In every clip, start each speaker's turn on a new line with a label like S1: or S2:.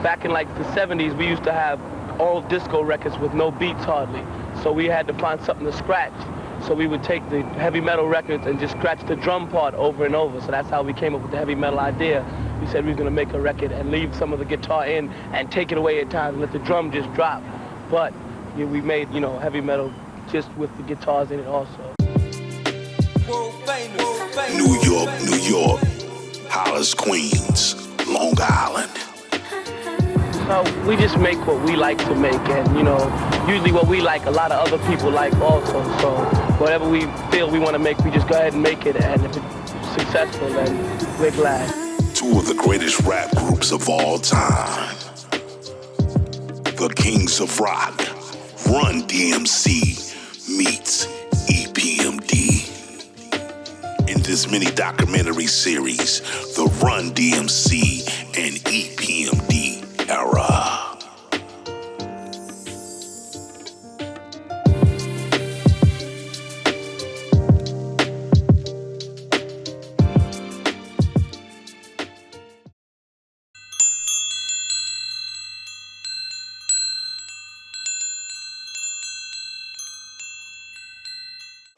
S1: back in like the 70s, we used to have all disco records with no beats hardly. So we had to find something to scratch. So we would take the heavy metal records and just scratch the drum part over and over. So that's how we came up with the heavy metal idea. We said we were going to make a record and leave some of the guitar in and take it away at times and let the drum just drop. But yeah, we made, you know, heavy metal just with the guitars in it also.
S2: New York, New York, Hollis, Queens, Long Island.
S1: So we just make what we like to make, and you know, usually what we like, a lot of other people like also. So whatever we feel we want to make, we just go ahead and make it, and if it's successful, then we're glad.
S2: Two of the greatest rap groups of all time. The Kings of Rock, Run-D.M.C meets E.P.M.D. In this mini documentary series, the Run-D.M.C and E.P.M.D era.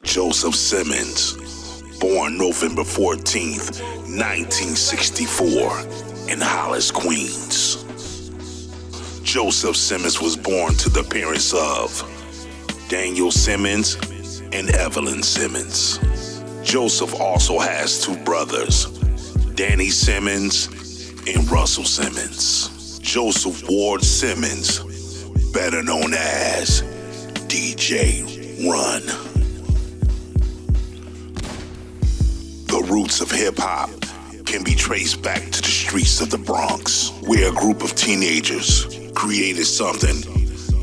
S2: Joseph Simmons, born November 14th, 1964, in Hollis, Queens. Joseph Simmons was born to the parents of Daniel Simmons and Evelyn Simmons. Joseph also has two brothers, Danny Simmons and Russell Simmons. Joseph Ward Simmons, better known as DJ Run. The roots of hip-hop can be traced back to the streets of the Bronx, where a group of teenagers created something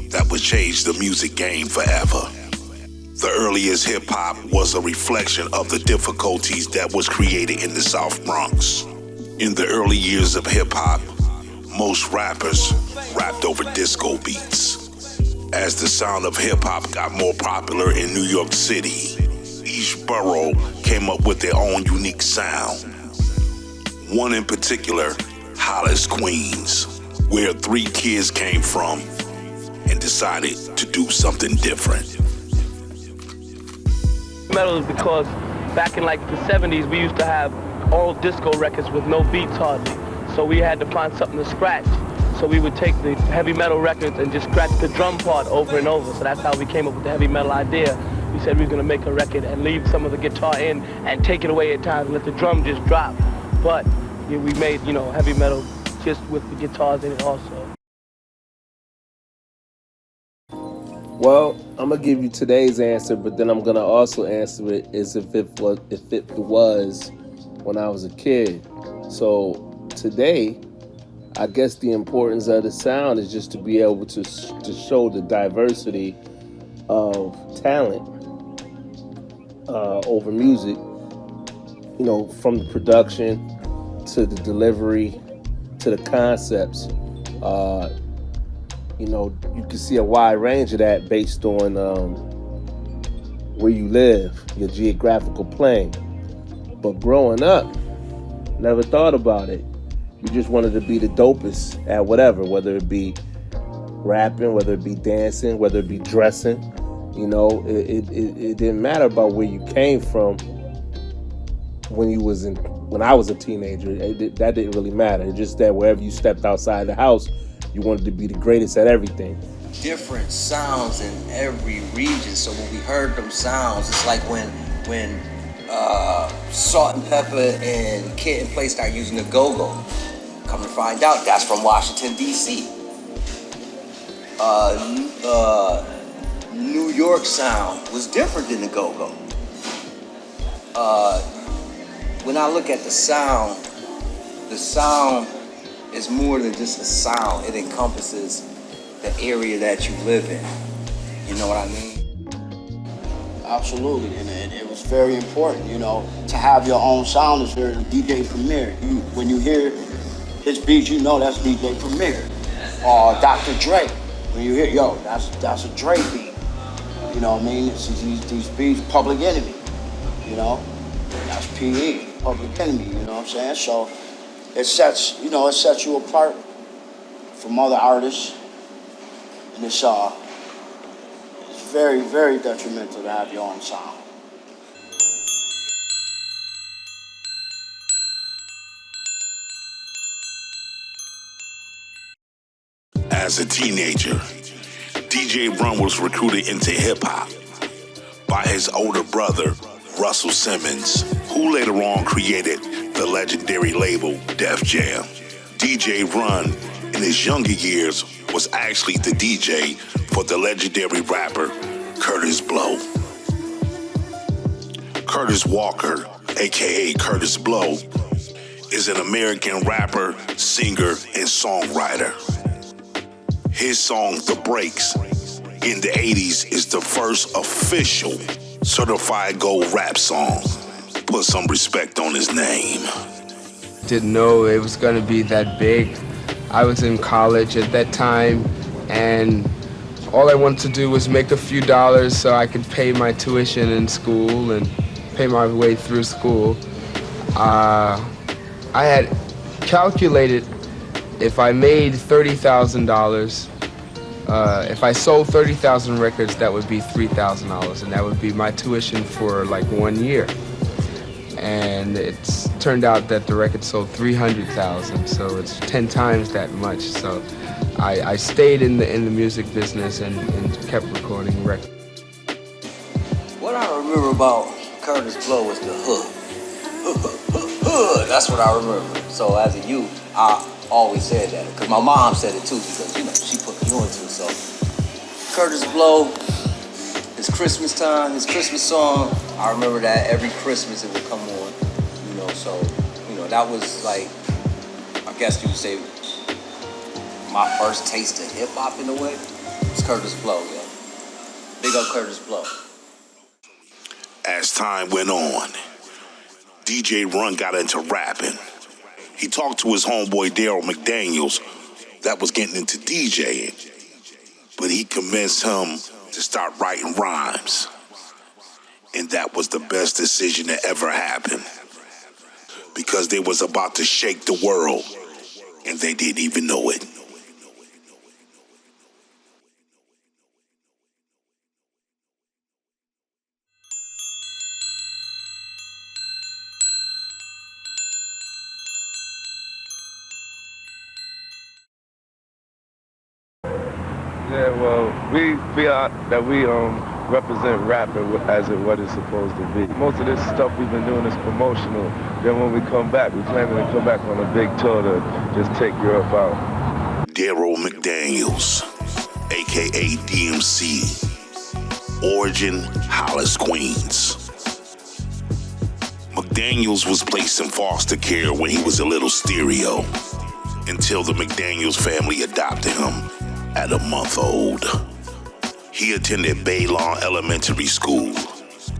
S2: that would change the music game forever. The earliest hip-hop was a reflection of the difficulties that was created in the South Bronx. In the early years of hip-hop, most rappers rapped over disco beats. As the sound of hip-hop got more popular in New York City, each borough came up with their own unique sound. One in particular, Hollis, Queens, where three kids came from and decided to do something different.
S1: Metal is because back in like the 70s, we used to have all disco records with no beats hardly. So we had to find something to scratch. So we would take the heavy metal records and just scratch the drum part over and over. So that's how we came up with the heavy metal idea. We said we were going to make a record and leave some of the guitar in and take it away at times and let the drum just drop. But yeah, we made, you know, heavy metal just with the guitars in it also.
S3: Well, I'm gonna give you today's answer, but then I'm gonna also answer it as if it was when I was a kid. So today, I guess the importance of the sound is just to be able to show the diversity of talent over music. You know, from the production to the delivery to the concepts. You know, you can see a wide range of that based on where you live, your geographical plane. But growing up, never thought about it. You just wanted to be the dopest at whatever, whether it be rapping, whether it be dancing, whether it be dressing. You know, it didn't matter about where you came from when I was a teenager. That didn't really matter. It's just that wherever you stepped outside the house, you wanted to be the greatest at everything.
S4: Different sounds in every region. So when we heard them sounds, it's like when Salt and Pepper and Kid and Play start using the go-go. Come to find out, that's from Washington, D.C. New York sound was different than the go-go. When I look at the sound is more than just a sound. It encompasses the area that you live in. You know what I mean?
S5: Absolutely, and it was very important, you know, to have your own sound as very DJ Premier. When you hear his beats, you know that's DJ Premier. Or Dr. Dre, when you hear, yo, that's a Dre beat. You know what I mean? It's these beats, Public Enemy, you know? That's P.E., Public Enemy, you know what I'm saying? So it sets you apart from other artists, and it's very, very detrimental to have your own sound.
S2: As a teenager, DJ Run was recruited into hip-hop by his older brother, Russell Simmons, who later on created the legendary label Def Jam. DJ Run, in his younger years, was actually the DJ for the legendary rapper Kurtis Blow. Curtis Walker, a.k.a. Kurtis Blow, is an American rapper, singer, and songwriter. His song, The Breaks, in the 80s is the first official certified gold rap song. Put some respect on his name.
S6: Didn't know it was gonna be that big. I was in college at that time, and all I wanted to do was make a few dollars so I could pay my tuition in school and pay my way through school. I had calculated if I made $30,000, if I sold 30,000 records, that would be $3,000, and that would be my tuition for like 1 year. And it's turned out that the record sold 300,000, so it's 10 times that much. So I stayed in the music business and kept recording records.
S4: What I remember about Kurtis Blow was the hood. That's what I remember. So as a youth, I always said that, because my mom said it too, because she put me on to it. So Kurtis Blow, his Christmas time, his Christmas song, I remember that every Christmas it would come on, so that was like, I guess you would say, my first taste of hip hop in a way. It was Kurtis Blow, yo. Big up Kurtis Blow.
S2: As time went on, DJ Run got into rapping. He talked to his homeboy Darryl McDaniels that was getting into DJing, but he convinced him to start writing rhymes. And that was the best decision that ever happened, because they was about to shake the world, and they didn't even know it.
S7: Yeah, well, we represent rap as what it's supposed to be. Most of this stuff we've been doing is promotional. Then when we come back, we planning to come back on a big tour to just take Europe out.
S2: Darryl McDaniels, a.k.a. D.M.C. Origin, Hollis, Queens. McDaniels was placed in foster care when he was a little stereo, until the McDaniels family adopted him at a month old. He attended Baylon Elementary School.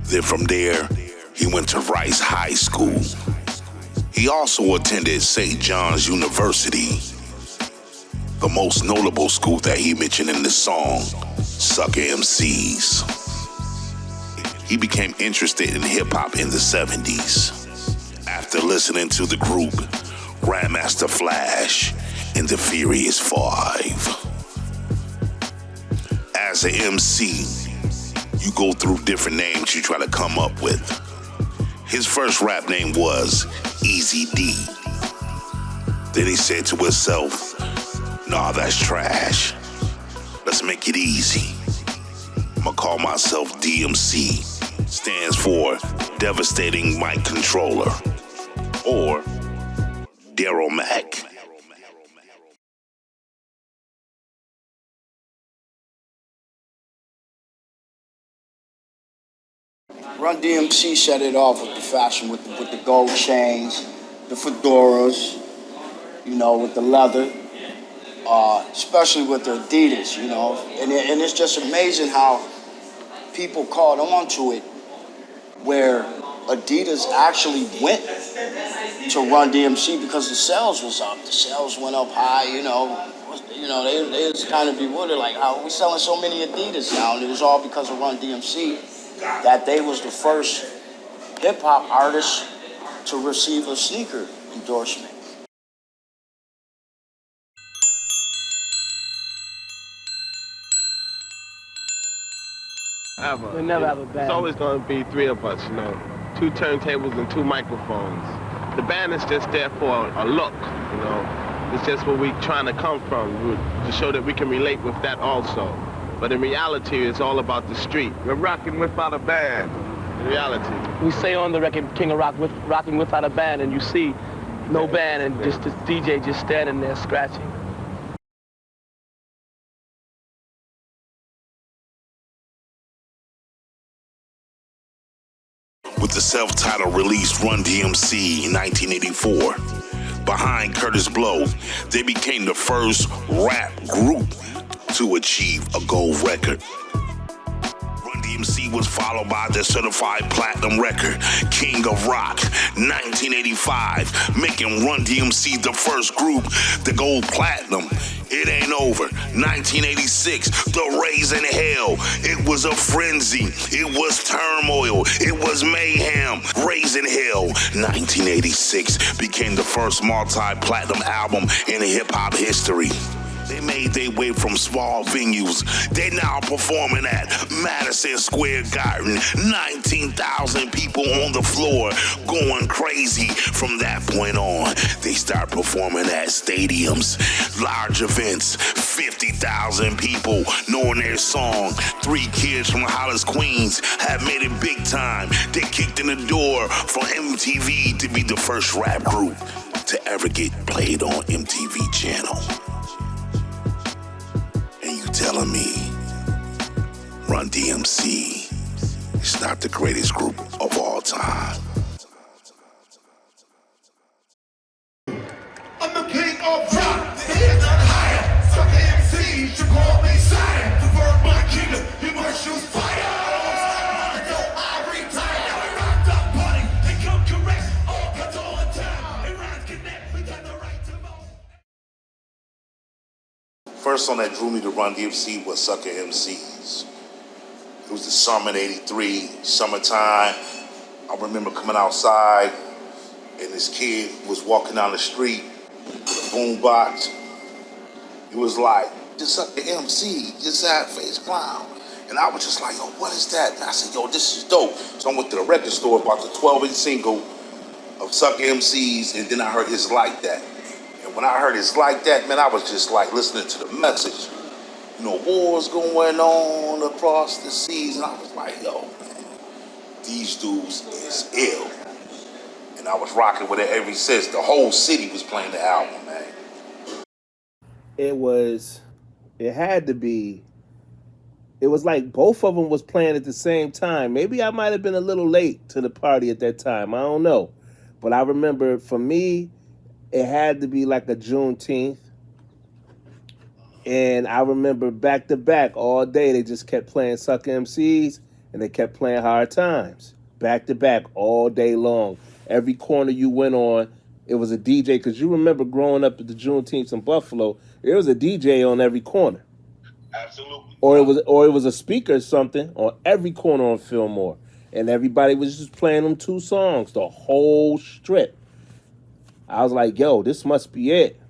S2: Then from there, he went to Rice High School. He also attended St. John's University, the most notable school that he mentioned in the song, Sucker MCs. He became interested in hip-hop in the 70s after listening to the group Grandmaster Flash and the Furious Five. As an MC, you go through different names you try to come up with. His first rap name was Eazy-E. Then he said to himself, "Nah, that's trash. Let's make it easy. I'ma call myself DMC. Stands for Devastating Mic Controller, or Darryl Mac."
S5: Run-D.M.C set it off with the fashion, with the gold chains, the fedoras, with the leather, especially with the Adidas, And it's just amazing how people caught on to it, where Adidas actually went to Run-D.M.C because the sales was up. The sales went up high, they was kind of bewildered, like, how are we selling so many Adidas now? And it was all because of Run-D.M.C, that they was the first hip-hop artist to receive a sneaker endorsement.
S7: Ever.
S1: We never have a band.
S7: It's always going to be three of us, you know. 2 turntables and 2 microphones. The band is just there for a look, you know. It's just where we trying to come from, to show that we can relate with that also. But in reality, it's all about the street. We're rocking without a band, in reality.
S1: We say on the record, King of Rock, rocking without a band, and you see no band and just this DJ just standing there scratching.
S2: With the self-titled release Run-D.M.C. in 1984, behind Kurtis Blow, they became the first rap group to achieve a gold record. Run-D.M.C. was followed by their certified platinum record, King of Rock, 1985, making Run-D.M.C. the first group to go platinum. It Ain't Over, 1986, The Raising Hell. It was a frenzy. It was turmoil. It was mayhem. Raising Hell, 1986, became the first multi-platinum album in hip-hop history. They made their way from small venues. They now performing at Madison Square Garden. 19,000 people on the floor going crazy. From that point on, they start performing at stadiums, large events, 50,000 people knowing their song. 3 kids from Hollis, Queens have made it big time. They kicked in the door for MTV to be the first rap group to ever get played on MTV channel. And you telling me Run-D.M.C. is not the greatest group of all time?
S8: I'm the king of rock, the head not higher. Suck MCs, you call me sire. To burn my kingdom, you must choose fire. I retire. Now we rocked up, buddy. They come correct, all cuts all the time. And rhymes connect, we got the right to most.
S2: First song that drew me to Run-D.M.C. was Sucker MCs. It was the summer of '83, summertime. I remember coming outside and this kid was walking down the street with a boombox. It was like, just Sucker MC, just sad face clown. And I was just like, yo, what is that? And I said, yo, this is dope. So I went to the record store, bought the 12-inch single of Sucker MCs, and then I heard It's Like That. And when I heard It's Like That, man, I was just like listening to the message. You know, wars going on across the seas, and I was like, yo, man, these dudes is ill. And I was rocking with it ever since. The whole city was playing the album, man.
S3: It had to be, it was like both of them was playing at the same time. Maybe I might have been a little late to the party at that time. I don't know. But I remember for me, it had to be like a Juneteenth. And I remember back to back all day, they just kept playing Sucker MCs and they kept playing Hard Times. Back to back all day long. Every corner you went on, it was a DJ. Because you remember growing up at the Juneteenth in Buffalo, there was a DJ on every corner.
S2: Absolutely.
S3: Or it was a speaker or something on every corner on Fillmore. And everybody was just playing them 2 songs, the whole strip. I was like, yo, this must be it.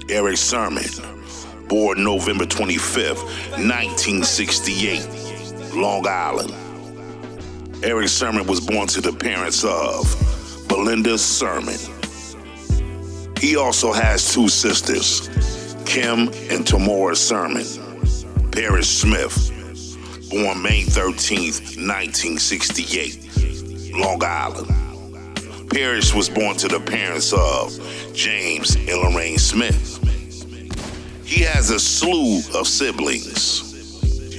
S2: Erick Sermon, born November 25th, 1968, Long Island. Erick Sermon was born to the parents of Belinda Sermon. He also has 2 sisters, Kim and Tamora Sermon. Parrish Smith, born May 13th, 1968, Long Island. Parrish was born to the parents of James and Lorraine Smith. He has a slew of siblings.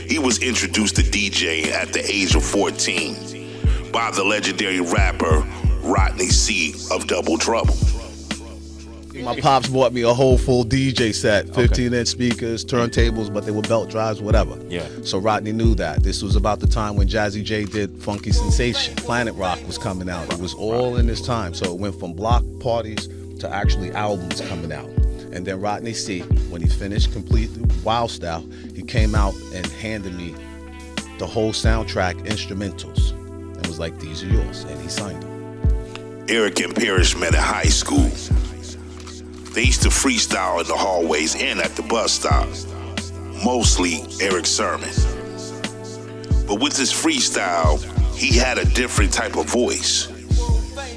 S2: He was introduced to DJing at the age of 14 by the legendary rapper Rodney C of Double Trouble.
S9: My pops bought me a whole full DJ set, 15-inch speakers, turntables, but they were belt drives, whatever.
S10: Yeah.
S9: So Rodney knew that. This was about the time when Jazzy J did Funky Sensation. Planet Rock was coming out. It was all in this time. So it went from block parties to actually albums coming out. And then Rodney C, when he finished completely Wild Style, he came out and handed me the whole soundtrack instrumentals and was like, these are yours. And he signed them.
S2: Erick and Parrish met in high school. They used to freestyle in the hallways and at the bus stops. Mostly Erick Sermon. But with his freestyle, he had a different type of voice.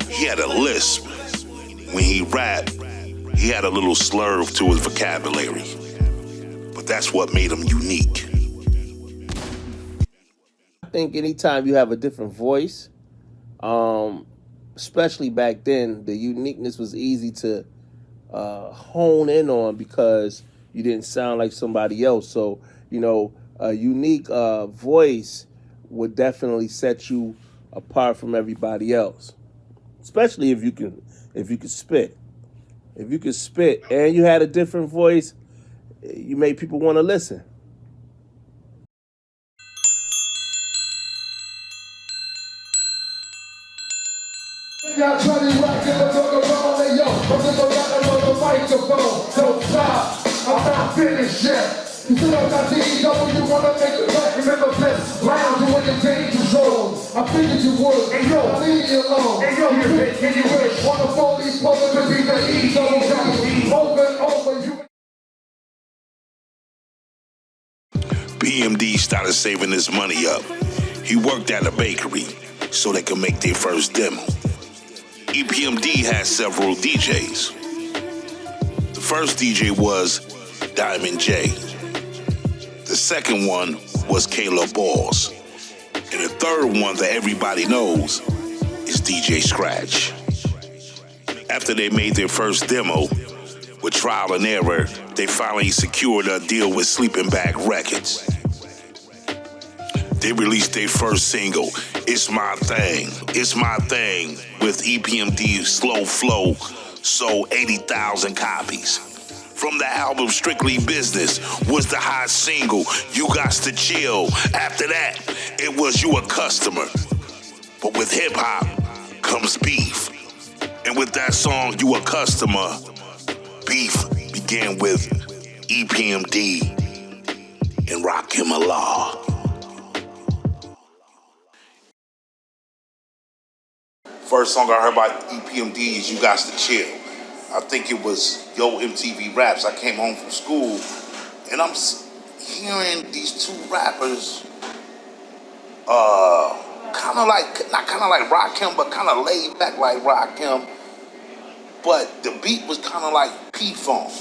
S2: He had a lisp. When he rapped, he had a little slurve to his vocabulary. But that's what made him unique.
S3: I think anytime you have a different voice, especially back then, the uniqueness was easy to hone in on because you didn't sound like somebody else. So, a unique voice would definitely set you apart from everybody else. Especially if you can spit. If you could spit and you had a different voice, you made people want to listen.
S8: Y'all try to rock it, but talk around, hey yo, I'm just got another microphone, don't stop, I'm not finished yet. You still don't got the E.P.M.D, you wanna make it right, remember this, lounge when the danger zone. I figured you would, hey yo, I'll leave you alone. Hey yo, you bitch, can you wish, wanna phone these public to be the E.P.M.D, over and over, you.
S2: EPMD started saving his money up. He worked at a bakery so they could make their first demo. EPMD had several DJs. The first DJ was Diamond J. The second one was Caleb Balls. And the third one that everybody knows is DJ Scratch. After they made their first demo, with trial and error, they finally secured a deal with Sleeping Bag Records. They released their first single, It's My Thing, with EPMD Slow Flow, sold 80,000 copies. From the album Strictly Business was the hot single, You Gots to Chill. After that, it was You a Customer. But with hip hop comes beef. And with that song, You a Customer, beef began with EPMD and Rakim Allah. First song I heard by EPMD is You Gots to Chill. I think it was Yo MTV Raps. I came home from school and I'm hearing these two rappers, kind of like, not kind of like Rakim, but kind of laid back like Rakim. But the beat was kind of like P-Funk,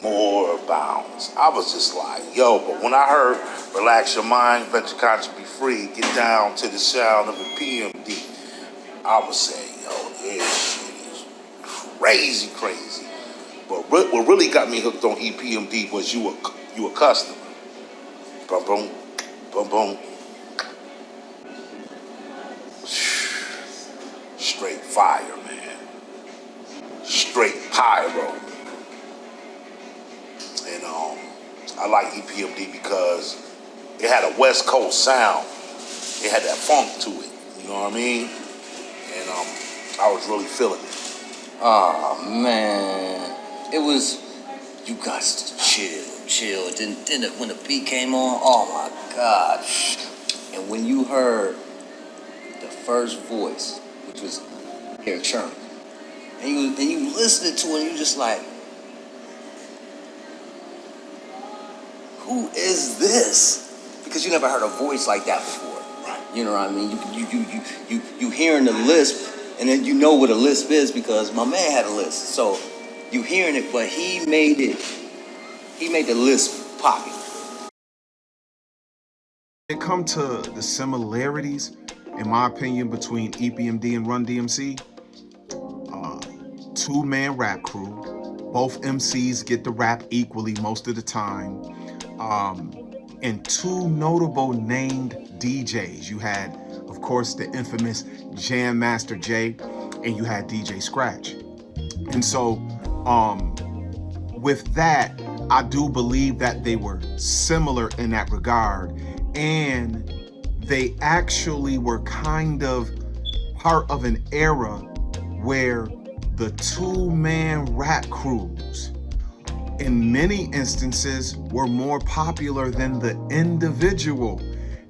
S2: more bounce. I was just like, yo, but when I heard Relax Your Mind, Let Your Conscience Be Free, get down to the sound of EPMD, I was saying, yo, this shit is crazy. But what really got me hooked on EPMD was You a Customer. Boom, boom, boom, boom. Straight fire, man. Straight pyro. And I like EPMD because it had a West Coast sound. It had that funk to it. You know what I mean? And I was really feeling it.
S4: Oh man, it was You Gots to Chill. Then when the beat came on, oh my gosh! And when you heard the first voice, which was Erick Sermon, and you listened to it, and you just like, who is this? Because you never heard a voice like that before.
S2: Right.
S4: You know what I mean? You hearing the lisp, and then you know what a lisp is because my man had a lisp. So you hearing it, but he made the lisp poppy.
S10: When it comes to the similarities, in my opinion, between EPMD and Run-D.M.C, two-man rap crew. Both MCs get the rap equally most of the time. And two notable named DJs. You had, of course, the infamous Jam Master Jay, and you had DJ Scratch. And so, with that, I do believe that they were similar in that regard, and they actually were kind of part of an era where the two-man rap crews, in many instances, were more popular than the individual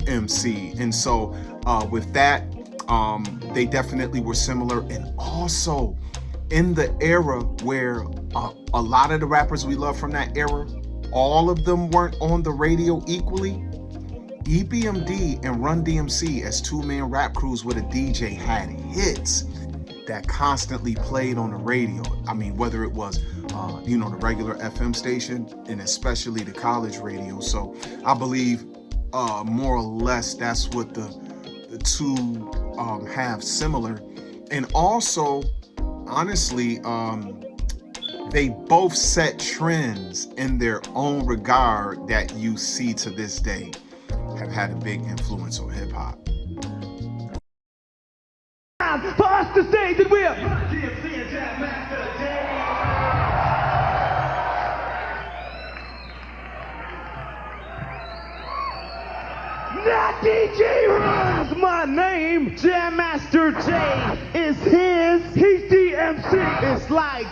S10: MC. And so with that, they definitely were similar. And also, in the era where a lot of the rappers we love from that era, all of them weren't on the radio equally. EPMD and Run-D.M.C. as two-man rap crews with a DJ had hits that constantly played on the radio. I mean, whether it was, the regular FM station and especially the college radio. So I believe more or less that's what the two have similar. And also, honestly, they both set trends in their own regard that you see to this day have had a big influence on hip hop.
S8: For us to say that we're Run-D.M.C and Jam Master Jay. Not DJ Run's my name. Jam Master Jay is his. He's DMC. It's like